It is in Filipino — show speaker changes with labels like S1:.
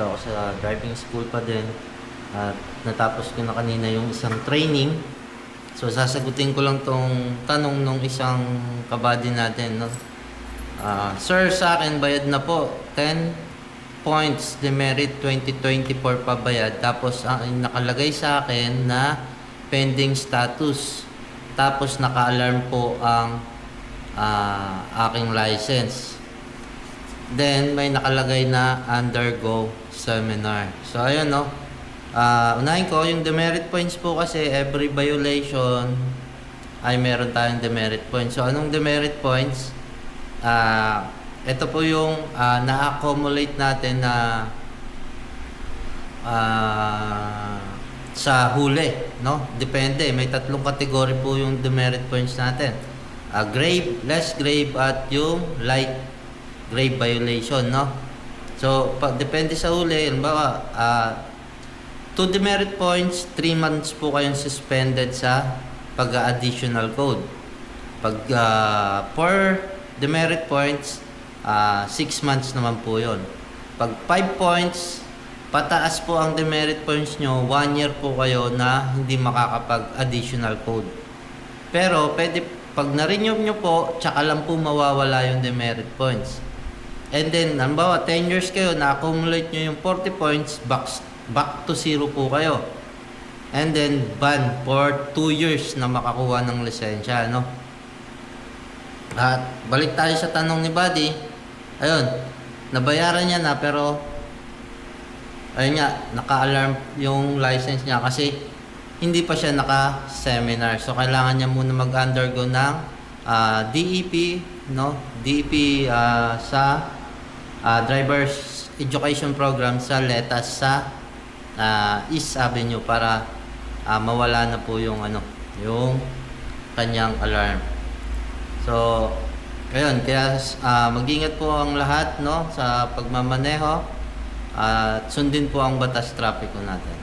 S1: nandito ako sa driving school pa din. At natapos ko na kanina yung isang training. So sasagutin ko lang tong tanong nung isang kabady natin, no? Sir, sa akin bayad na po 10 points demerit 2024 pa bayad. Tapos ang nakalagay sa akin na pending status. Tapos naka-alarm po ang aking license. Then may nakalagay na undergo seminar. So ayun, no. Unahin ko yung demerit points po, kasi every violation ay meron tayong demerit points. So anong demerit points? Ito po yung na-accumulate natin na sa huli, no? Depende, may tatlong kategory po yung demerit points natin. Grave, less grave, at yung light grave violation, no? So depende sa huli. Halimbawa, 2 demerit points, 3 months po kayong suspended sa pag-additional code. Pag 4 demerit points, 6 months naman po yon. Pag 5 points pataas po ang demerit points nyo, 1 year po kayo na hindi makakapag-additional code. Pero pwede, pag na-renew nyo po, tsaka lang po mawawala yung demerit points. And then, halimbawa 10 years kayo, na-accumulate nyo yung 40 points, back to 0 po kayo. And then, ban for 2 years na makakuha ng lisensya, no? At balik tayo sa tanong ni Buddy. Ayun, nabayaran niya na, pero ayun nga, naka-alarm yung license niya kasi hindi pa siya naka-seminar. So kailangan niya muna mag-undergo ng DEP, no? DEP sa Driver's Education Program sa LETAS sa East Avenue para mawala na po yung yung kanyang alarm. So ayun, kaya mag-ingat po ang lahat, no, sa pagmamaneho at sundin po ang batas trapiko natin.